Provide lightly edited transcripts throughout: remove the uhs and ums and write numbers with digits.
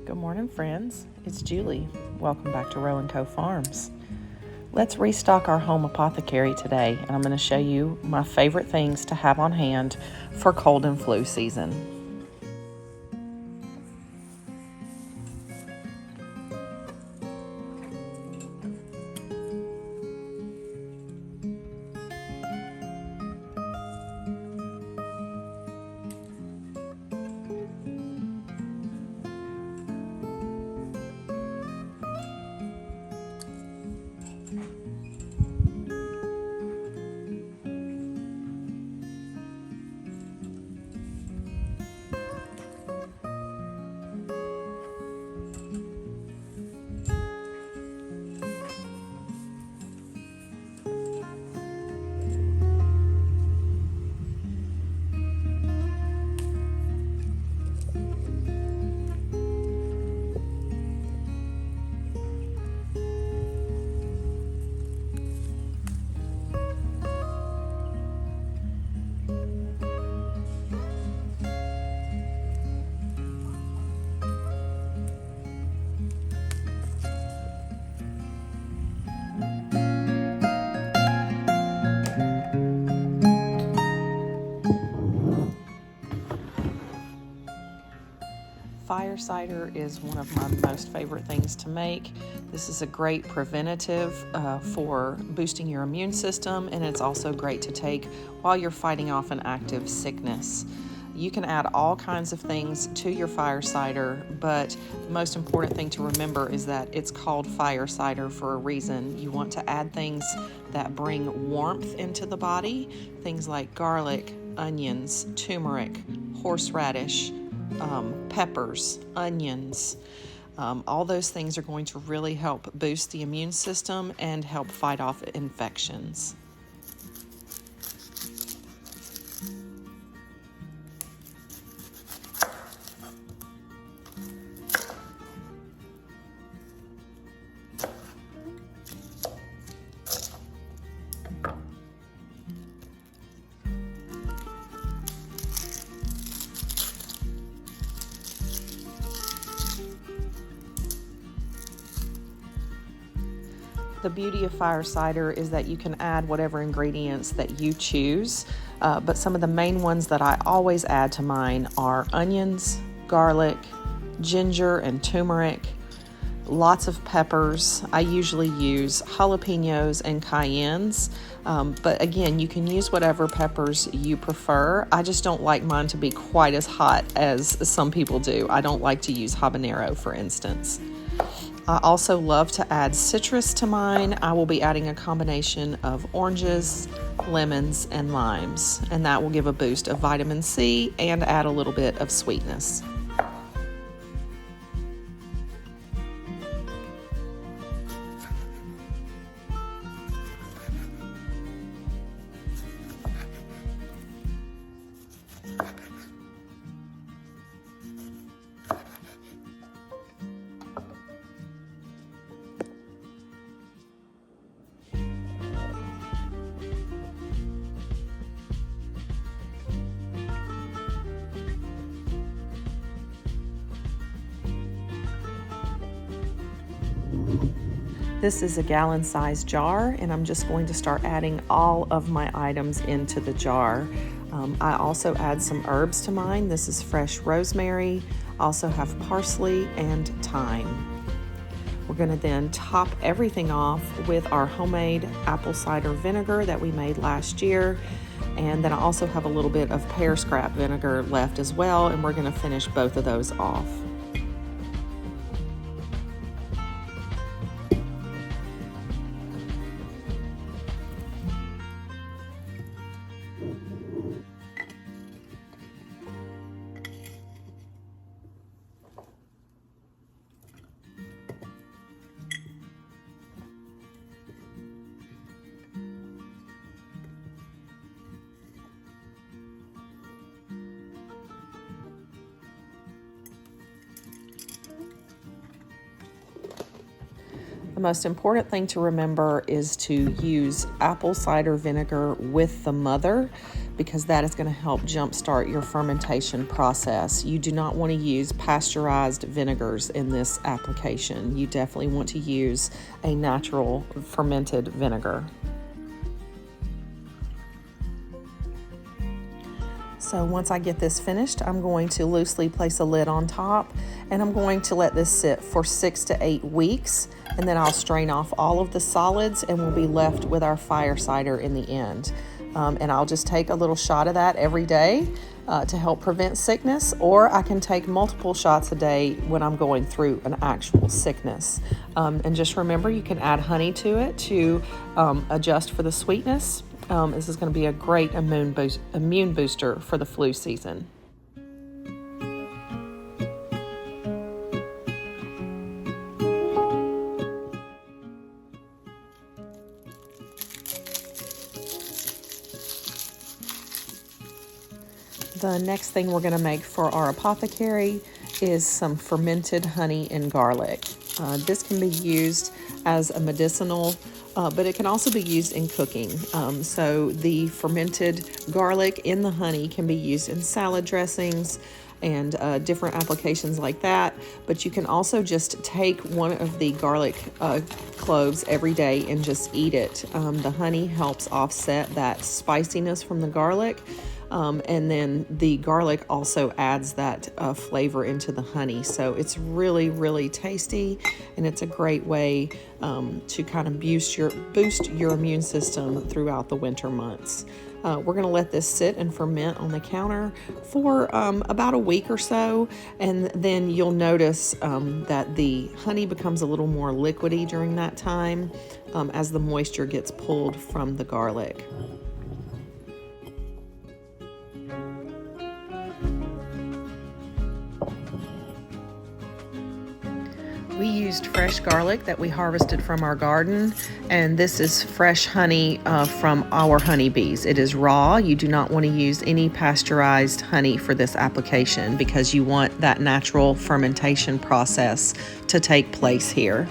Good morning, friends. It's Julie. Welcome back to Row & Co Farms. Let's restock our home apothecary today, and I'm going to show you my favorite things to have on hand for cold and flu season. Fire cider is one of my most favorite things to make. This is a great preventative for boosting your immune system, and it's also great to take while you're fighting off an active sickness. You can add all kinds of things to your fire cider, but the most important thing to remember is that it's called fire cider for a reason. You want to add things that bring warmth into the body, things like garlic, onions, turmeric, horseradish, peppers, onions. All those things are going to really help boost the immune system and help fight off infections. The beauty of fire cider is that you can add whatever ingredients that you choose, but some of the main ones that I always add to mine are onions, garlic, ginger and turmeric, lots of peppers. I usually use jalapenos and cayennes, but again, you can use whatever peppers you prefer. I just don't like mine to be quite as hot as some people do. I don't like to use habanero, for instance. I also love to add citrus to mine. I will be adding a combination of oranges, lemons, and limes, and that will give a boost of vitamin C and add a little bit of sweetness. This is a gallon-sized jar, and I'm just going to start adding all of my items into the jar. I also add some herbs to mine. This is fresh rosemary, also have parsley and thyme. We're going to then top everything off with our homemade apple cider vinegar that we made last year, and then I also have a little bit of pear scrap vinegar left as well, and we're going to finish both of those off. The most important thing to remember is to use apple cider vinegar with the mother, because that is going to help jumpstart your fermentation process. You do not want to use pasteurized vinegars in this application. You definitely want to use a natural fermented vinegar. So once I get this finished, I'm going to loosely place a lid on top, and I'm going to let this sit for 6 to 8 weeks, and then I'll strain off all of the solids and we'll be left with our fire cider in the end. And I'll just take a little shot of that every day to help prevent sickness, or I can take multiple shots a day when I'm going through an actual sickness. And just remember, you can add honey to it to adjust for the sweetness. This is going to be a great immune booster for the flu season. The next thing we're going to make for our apothecary is some fermented honey and garlic. This can be used as a medicinal, but it can also be used in cooking. So the fermented garlic in the honey can be used in salad dressings and different applications like that. But you can also just take one of the garlic cloves every day and just eat it. The honey helps offset that spiciness from the garlic. And then the garlic also adds that flavor into the honey. So it's really, really tasty, and it's a great way to kind of boost your immune system throughout the winter months. We're going to let this sit and ferment on the counter for about a week or so, and then you'll notice that the honey becomes a little more liquidy during that time as the moisture gets pulled from the garlic. We used fresh garlic that we harvested from our garden, and this is fresh honey from our honeybees. It is raw. You do not want to use any pasteurized honey for this application because you want that natural fermentation process to take place here.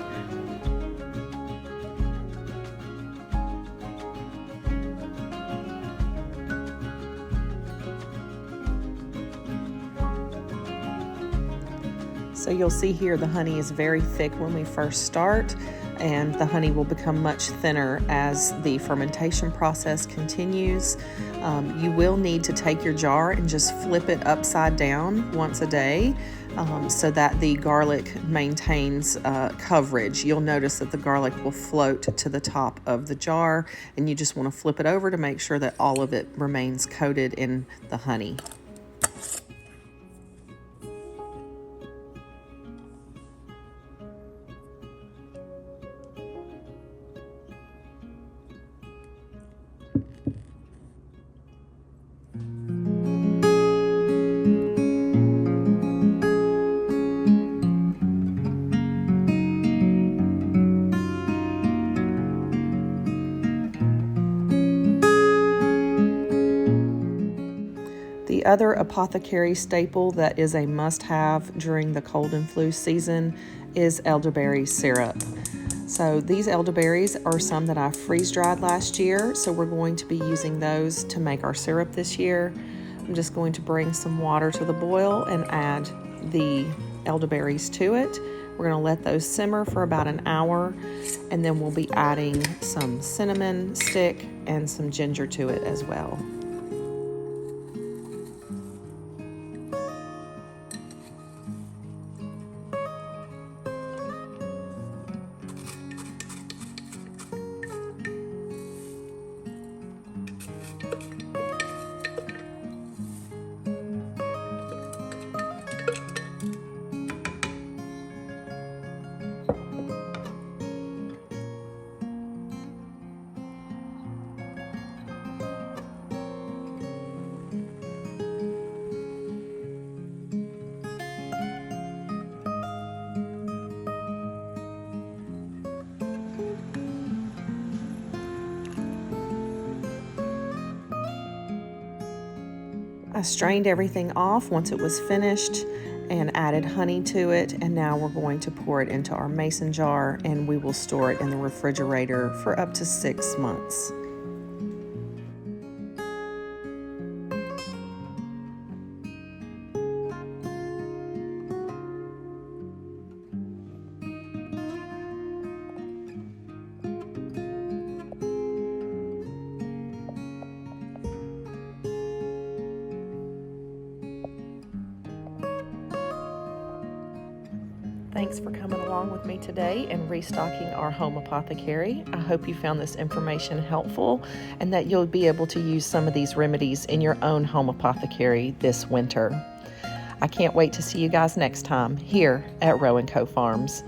So you'll see here the honey is very thick when we first start, and the honey will become much thinner as the fermentation process continues. You will need to take your jar and just flip it upside down once a day so that the garlic maintains coverage. You'll notice that the garlic will float to the top of the jar, and you just want to flip it over to make sure that all of it remains coated in the honey. The other apothecary staple that is a must-have during the cold and flu season is elderberry syrup. So these elderberries are some that I freeze-dried last year, so we're going to be using those to make our syrup this year. I'm just going to bring some water to the boil and add the elderberries to it. We're going to let those simmer for about an hour, and then we'll be adding some cinnamon stick and some ginger to it as well. I strained everything off once it was finished and added honey to it, and now we're going to pour it into our mason jar, and we will store it in the refrigerator for up to 6 months. Thanks for coming along with me today and restocking our home apothecary. I hope you found this information helpful and that you'll be able to use some of these remedies in your own home apothecary this winter. I can't wait to see you guys next time here at Row & Co Farms.